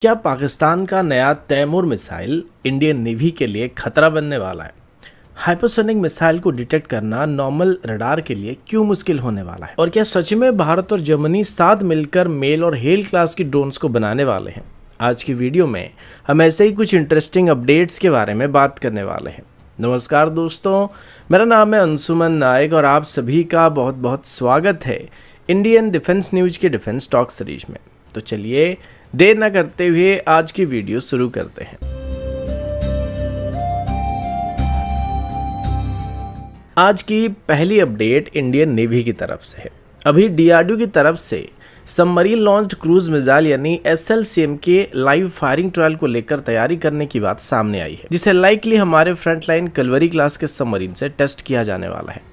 क्या पाकिस्तान का नया तैमूर मिसाइल इंडियन नेवी के लिए खतरा बनने वाला है? हाइपरसोनिक मिसाइल को डिटेक्ट करना नॉर्मल रडार के लिए क्यों मुश्किल होने वाला है? और क्या सच में भारत और जर्मनी साथ मिलकर मेल और हेल क्लास की ड्रोन्स को बनाने वाले हैं? आज की वीडियो में हम ऐसे ही कुछ इंटरेस्टिंग अपडेट्स के बारे में बात करने वाले हैं। नमस्कार दोस्तों, मेरा नाम है अंशुमन नायक और आप सभी का बहुत बहुत स्वागत है इंडियन डिफेंस न्यूज के डिफेंस टॉक सीरीज में। तो चलिए देर न करते हुए आज की वीडियो शुरू करते हैं। आज की पहली अपडेट इंडियन नेवी की तरफ से है। अभी डीआरडीओ की तरफ से सबमरीन लॉन्च्ड क्रूज मिसाइल यानी एसएलसीएम के लाइव फायरिंग ट्रायल को लेकर तैयारी करने की बात सामने आई है, जिसे लाइकली हमारे फ्रंटलाइन कलवरी क्लास के सबमरीन से टेस्ट किया जाने वाला है।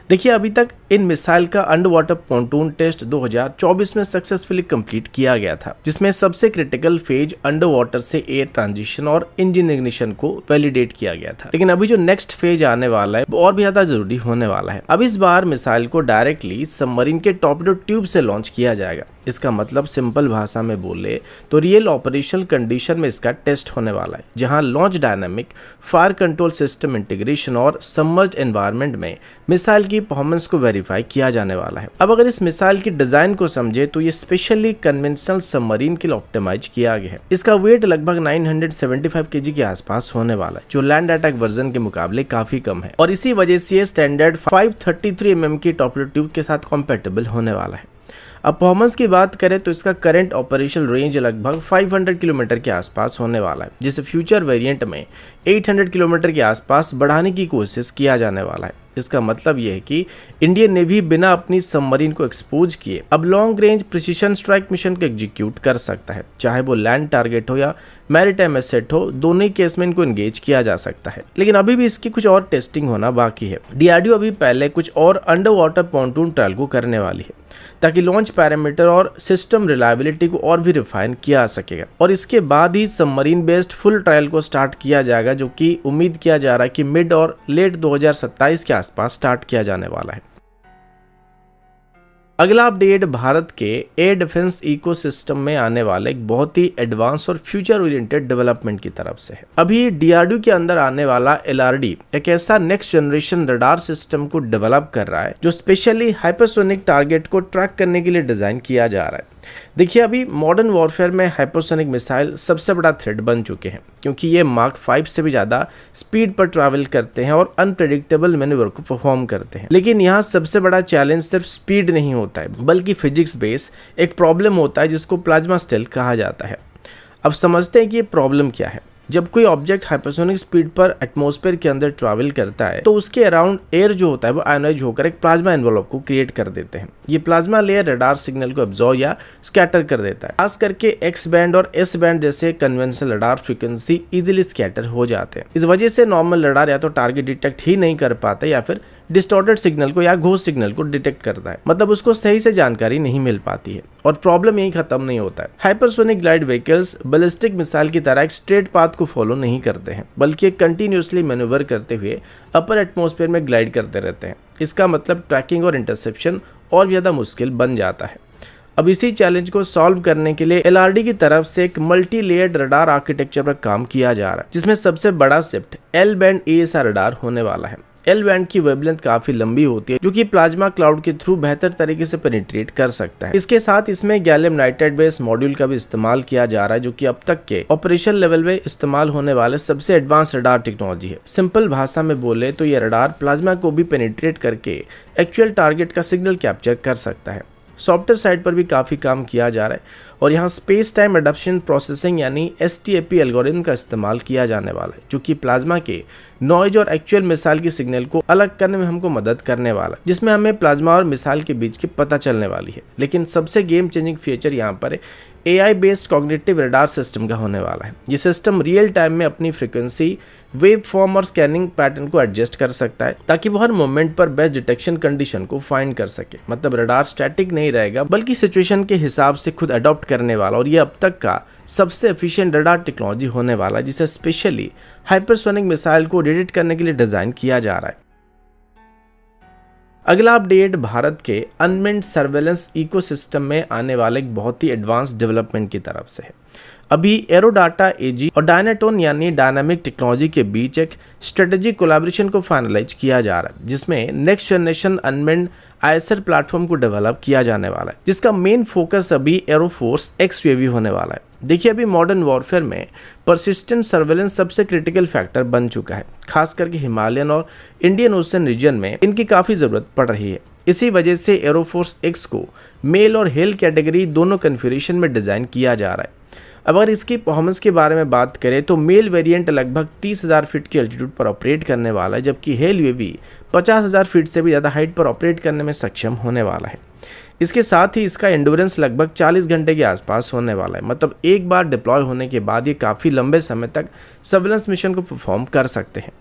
देखिए, अभी तक इन मिसाइल का अंडर वाटर पॉन्टून टेस्ट 2024 में सक्सेसफुली कंप्लीट किया गया था, जिसमें सबसे क्रिटिकल फेज अंडर वाटर से एयर ट्रांजिशन और इंजन इग्निशन को वैलिडेट किया गया था। लेकिन अभी जो नेक्स्ट फेज आने वाला है वो और भी ज्यादा जरूरी होने वाला है। अब इस बार मिसाइल को डायरेक्टली सबमरीन के टॉर्पेडो ट्यूब से लॉन्च किया जाएगा। इसका मतलब सिंपल भाषा में बोले तो रियल ऑपरेशनल कंडीशन में इसका टेस्ट होने वाला है, जहां launch dynamic, fire control system integration और सबमर्ज्ड एनवायरनमेंट में मिसाइल की परफॉर्मेंस को वेरीफाई किया जाने वाला है। अब अगर इस मिसाइल की डिजाइन को समझे तो ये स्पेशली कन्वेंशनल सबमरीन के लिए ऑप्टिमाइज किया गया है। इसका वेट लगभग 975 केजी के आसपास होने वाला है, जो लैंड अटैक वर्जन के मुकाबले काफी कम है और इसी वजह से ये स्टैंडर्ड 533 mm की टॉर्पेडो ट्यूब के साथ कॉम्पेटेबल होने वाला है। अब परफॉर्मेंस की बात करें तो इसका करंट ऑपरेशनल रेंज लगभग 500 किलोमीटर के आसपास होने वाला है, जिसे फ्यूचर वेरिएंट में 800 किलोमीटर के आसपास बढ़ाने की कोशिश किया जाने वाला है। इसका मतलब यह है कि इंडियन नेवी बिना अपनी सबमरीन को एक्सपोज किए अब long range precision strike mission को एग्जीक्यूट कर सकता है, चाहे वो लैंड टारगेट हो या मैरीटाइम एसेट हो। दोनों ही केस में इनको एंगेज किया जा सकता है, लेकिन अभी भी इसकी कुछ और टेस्टिंग होना बाकी है। डीआरडीओ अभी पहले कुछ और अंडर वाटर पॉन्टून ट्रायल को करने वाली है, ताकि लॉन्च पैरामीटर और सिस्टम रिलायबिलिटी को और भी रिफाइन किया जा सकेगा और इसके बाद ही सबमरीन बेस्ड फुल ट्रायल को स्टार्ट किया जाएगा, जो कि उम्मीद किया जा रहा है कि मिड और लेट 2027 के आसपास स्टार्ट किया जाने वाला है। अगला अपडेट भारत के एयर डिफेंस इकोसिस्टम में आने वाले एक बहुत ही एडवांस और फ्यूचर ओरिएंटेड डेवलपमेंट की तरफ से है। अभी डीआरडीओ के अंदर आने वाला एलआरडी एक ऐसा नेक्स्ट जनरेशन रडार सिस्टम को डेवलप कर रहा है, जो स्पेशली हाइपरसोनिक टारगेट को ट्रैक करने के लिए डिजाइन किया जा रहा है। देखिए, अभी मॉडर्न वॉरफेयर में हाइपरसोनिक मिसाइल सबसे बड़ा थ्रेट बन चुके हैं, क्योंकि ये मार्क 5 से भी ज़्यादा स्पीड पर ट्रैवल करते हैं और अनप्रेडिक्टेबल मैन्यूवर को परफॉर्म करते हैं। लेकिन यहाँ सबसे बड़ा चैलेंज सिर्फ स्पीड नहीं होता है, बल्कि फिजिक्स बेस एक प्रॉब्लम होता है, जिसको प्लाज्मा स्टेल्थ कहा जाता है। अब समझते हैं कि ये प्रॉब्लम क्या है। जब कोई ऑब्जेक्ट हाइपरसोनिक स्पीड पर एटमॉस्फेयर के अंदर ट्रैवल करता है तो उसके अराउंड एयर जो होता है वो आयनाइज होकर एक प्लाज्मा एनवेलप को क्रिएट कर देते हैं। ये प्लाज्मा लेयर रडार सिग्नल को एब्जॉर्ब या स्कैटर कर देता है। खास करके एक्स बैंड और एस बैंड जैसे conventional radar frequency easily scatter हो जाते हैं। इस वजह से नॉर्मल रडार या तो टारगेट डिटेक्ट ही नहीं कर पाता या फिर डिस्टॉर्टेड सिग्नल को या घोस्ट सिग्नल को डिटेक्ट करता है, मतलब उसको सही से जानकारी नहीं मिल पाती है। और प्रॉब्लम यही खत्म नहीं होता है। Hypersonic glide vehicles ballistic missile की तरह एक स्ट्रेट पाथ को फॉलो नहीं करते हैं, बल्कि कंटिन्यूसली मैन्यूवर करते हुए अपर एटमॉस्फेयर में ग्लाइड करते रहते हैं। इसका मतलब ट्रैकिंग और इंटरसेप्शन और ज़्यादा मुश्किल बन जाता है। अब इसी चैलेंज को सॉल्व करने के लिए एलआरडी की तरफ से एक मल्टी लेयर्ड रडार आर्किटेक्चर पर काम किया जा रहा है, जिसमें सबसे बड़ा shift L band ASR radar होने वाला है। एल बैंड की वेवलेंथ काफी लंबी होती है, जो कि प्लाज्मा क्लाउड के थ्रू बेहतर तरीके से पेनिट्रेट कर सकता है। इसके साथ इसमें गैलियम नाइट्राइड बेस्ड मॉड्यूल का भी इस्तेमाल किया जा रहा है, जो कि अब तक के ऑपरेशन लेवल में इस्तेमाल होने वाले सबसे एडवांस रडार टेक्नोलॉजी है। सिंपल भाषा में बोले तो यह रडार प्लाज्मा को भी पेनिट्रेट करके एक्चुअल टारगेट का सिग्नल कैप्चर कर सकता है। सॉफ्टवेयर साइड पर भी काफ़ी काम किया जा रहा है और यहाँ स्पेस टाइम एडप्शन प्रोसेसिंग यानी STAP एल्गोरिथम का इस्तेमाल किया जाने वाला है, जो कि प्लाज्मा के नॉइज और एक्चुअल मिसाइल की सिग्नल को अलग करने में हमको मदद करने वाला है, जिसमें हमें प्लाज्मा और मिसाइल के बीच की पता चलने वाली है। लेकिन सबसे गेम चेंजिंग फीचर यहाँ पर AI based cognitive radar system का होने वाला है। ये सिस्टम रियल टाइम में अपनी फ्रीक्वेंसी, वेव फॉर्म और स्कैनिंग पैटर्न को एडजस्ट कर सकता है, ताकि वो हर मोमेंट पर बेस्ट डिटेक्शन कंडीशन को फाइंड कर सके। मतलब रडार स्टैटिक नहीं रहेगा, बल्कि सिचुएशन के हिसाब से खुद अडॉप्ट करने वाला, और ये अब तक का सबसे एफिशिएंट रडार टेक्नोलॉजी होने वाला है, जिसे स्पेशली हाइपरसोनिक मिसाइल को डिटेक्ट करने के लिए डिजाइन किया जा रहा है। अगला अपडेट भारत के अनमेन्ड सर्वेलेंस इकोसिस्टम में आने वाले एक बहुत ही एडवांस डेवलपमेंट की तरफ से है। अभी एरोडाटा एजी और डायनाटोन यानी डायनामिक टेक्नोलॉजी के बीच एक स्ट्रेटेजिक कोलैबोरेशन को फाइनलाइज किया जा रहा है, जिसमें next generation unmanned ISR platform को डेवलप किया जाने वाला है, जिसका मेन फोकस अभी एरोफोर्स XUAV होने वाला है। देखिए, अभी मॉडर्न वॉरफेयर में परसिस्टेंट सर्वेलेंस सबसे क्रिटिकल फैक्टर बन चुका है, खास करके हिमालयन और इंडियन ओशन रीजन में इनकी काफ़ी ज़रूरत पड़ रही है। इसी वजह से एरोफोर्स X को मेल और हेल कैटेगरी दोनों कन्फिगरेशन में डिज़ाइन किया जा रहा है। अब अगर इसकी परफॉर्मेंस के बारे में बात करें तो मेल वेरिएंट लगभग 30,000 फीट की एल्टीट्यूड पर ऑपरेट करने वाला है, जबकि हेल UAV 50,000 फीट से भी ज़्यादा हाइट पर ऑपरेट करने में सक्षम होने वाला है। इसके साथ ही इसका एंडोरेंस लगभग 40 घंटे के आसपास होने वाला है, मतलब एक बार डिप्लॉय होने के बाद ये काफ़ी लंबे समय तक सर्वेलेंस मिशन को परफॉर्म कर सकते हैं।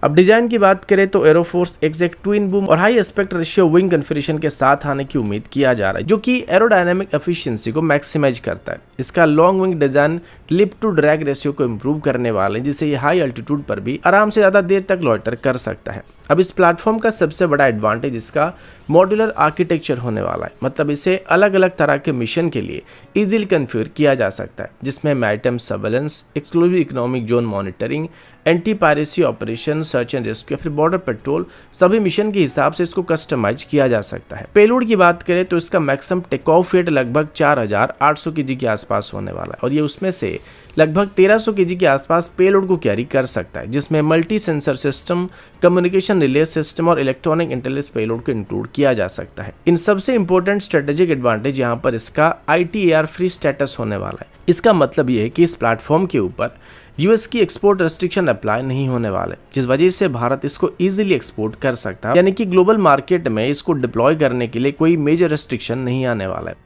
अब डिजाइन की बात करें तो एरोफोर्स X एक ट्विन बूम और high aspect ratio wing configuration के साथ आने की उम्मीद किया जा रहा है, जो कि एरोडायनामिक एफिशिएंसी को मैक्सिमाइज करता है। इसका long wing design lift to drag ratio को इम्प्रूव करने वाले हैं, जिससे ये हाई अल्टीट्यूड पर भी आराम से ज़्यादा देर तक लॉइटर कर सकता है। अब इस प्लेटफॉर्म का सबसे बड़ा एडवांटेज इसका मॉड्यूलर आर्किटेक्चर होने वाला है, मतलब इसे अलग अलग तरह के मिशन के लिए इजीली कन्फिगर किया जा सकता है, जिसमें maritime surveillance, exclusive economic zone monitoring, anti piracy operation, search and rescue या फिर बॉर्डर पेट्रोल, सभी मिशन के हिसाब से इसको कस्टमाइज किया जा सकता है। पेलोड की बात करें तो इसका मैक्सिमम टेक ऑफ वेट लगभग 4,800 kg के आसपास होने वाला है, और ये उसमें से लगभग 1300 kg के आसपास पेलोड को कैरी कर सकता है, जिसमें multi sensor system, communication relay system और इलेक्ट्रॉनिक इंटेलिजेंस पेलोड को इंक्लूड किया जा सकता है। इन सबसे इंपॉर्टेंट स्ट्रेटेजिक एडवांटेज यहाँ पर इसका ITAR फ्री स्टेटस होने वाला है। इसका मतलब ये है कि इस प्लेटफॉर्म के ऊपर US की एक्सपोर्ट रेस्ट्रिक्शन अप्लाई नहीं होने वाले, जिस वजह से भारत इसको इजीली एक्सपोर्ट कर सकता है, यानी कि ग्लोबल मार्केट में इसको डिप्लॉय करने के लिए कोई मेजर रेस्ट्रिक्शन नहीं आने वाला है।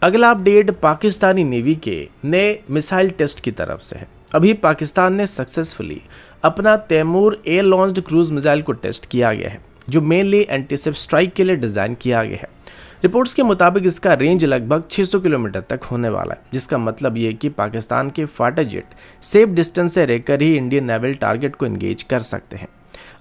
अगला अपडेट पाकिस्तानी नेवी के नए मिसाइल टेस्ट की तरफ से है। अभी पाकिस्तान ने सक्सेसफुली अपना Taimur air launched cruise missile को टेस्ट किया गया है, जो मेनली एंटीशिप स्ट्राइक के लिए डिज़ाइन किया गया है। रिपोर्ट्स के मुताबिक इसका रेंज लगभग 600 किलोमीटर तक होने वाला है, जिसका मतलब ये है कि पाकिस्तान के फाइटर जेट सेफ डिस्टेंस से रहकर ही इंडियन नेवल टारगेट को एंगेज कर सकते हैं।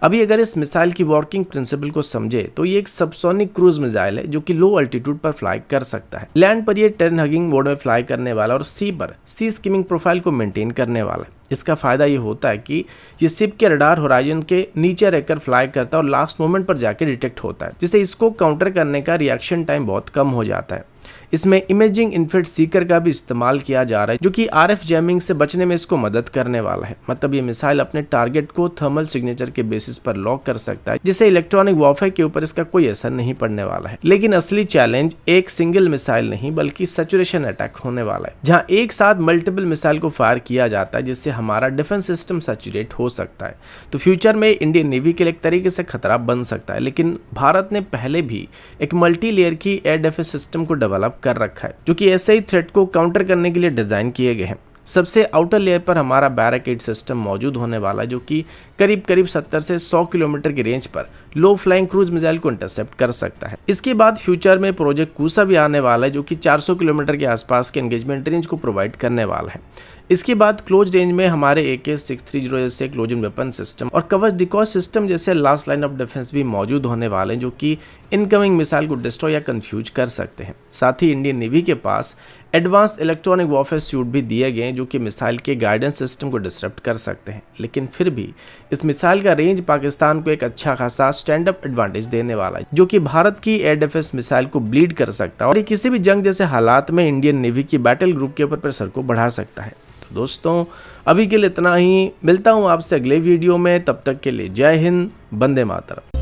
अभी अगर इस मिसाइल की वर्किंग प्रिंसिपल को समझे तो ये एक सबसोनिक क्रूज मिसाइल है, जो कि लो अल्टीट्यूड पर फ्लाई कर सकता है। लैंड पर ये टर्न हगिंग मोड में फ्लाई करने वाला और सी पर सी स्किमिंग प्रोफाइल को मेंटेन करने वाला है। इसका फायदा ये होता है कि ये शिप के रडार होराइजन के नीचे रहकर फ्लाई करता है और लास्ट मोमेंट पर जाकर डिटेक्ट होता है, जिससे इसको काउंटर करने का रिएक्शन टाइम बहुत कम हो जाता है। इसमें इमेजिंग इन्फेड सीकर का भी इस्तेमाल किया जा रहा है, जो कि RF जैमिंग से बचने में इसको मदद करने वाला है। मतलब ये मिसाइल अपने टारगेट को थर्मल सिग्नेचर के बेसिस पर लॉक कर सकता है, जिससे इलेक्ट्रॉनिक वॉरफेयर के ऊपर इसका कोई असर नहीं पड़ने वाला है। लेकिन असली चैलेंज एक सिंगल मिसाइल नहीं बल्कि सैचुरेशन अटैक होने वाला है, जहां एक साथ मल्टीपल मिसाइल को फायर किया जाता है, जिससे हमारा डिफेंस सिस्टम सैचुरेट हो सकता है। तो फ्यूचर में इंडियन नेवी के लिए एक तरीके से खतरा बन सकता है। लेकिन भारत ने पहले भी एक मल्टी लेयर की एयर डिफेंस सिस्टम को डेवलप कर रखा है, जो कि ऐसे ही थ्रेट को काउंटर करने के लिए डिजाइन किए गए हैं। सबसे आउटर लेयर पर हमारा बैरिकेड सिस्टम मौजूद होने वाला है, जो कि करीब 70 से 100 किलोमीटर की रेंज पर लो फ्लाइंग क्रूज मिसाइल को इंटरसेप्ट कर सकता है। इसके बाद फ्यूचर में प्रोजेक्ट कूसा भी आने वाला है, जो कि 400 किलोमीटर के आसपास के एंगेजमेंट रेंज को प्रोवाइड करने वाला है। इसके बाद क्लोज रेंज में हमारे AK-630 जैसे क्लोजन वेपन सिस्टम और कवच डिकॉय सिस्टम जैसे लास्ट लाइन ऑफ डिफेंस भी मौजूद होने वाले हैं, जो कि इनकमिंग मिसाइल को डिस्ट्रॉय या कंफ्यूज कर सकते हैं। साथ ही इंडियन नेवी के पास एडवांस इलेक्ट्रॉनिक वॉरफेयर सूट भी दिए गए हैं, जो कि मिसाइल के गाइडेंस सिस्टम को डिसरप्ट कर सकते हैं। लेकिन फिर भी इस मिसाइल का रेंज पाकिस्तान को एक अच्छा खासा स्टैंड अप एडवांटेज देने वाला है, जो कि भारत की एयर डिफेंस मिसाइल को ब्लीड कर सकता है और किसी भी जंग जैसे हालात में इंडियन नेवी की बैटल ग्रुप के ऊपर प्रेशर को बढ़ा सकता है। तो दोस्तों, अभी के लिए इतना ही। मिलता हूँ आपसे अगले वीडियो में, तब तक के लिए जय हिंद, वंदे मातरम।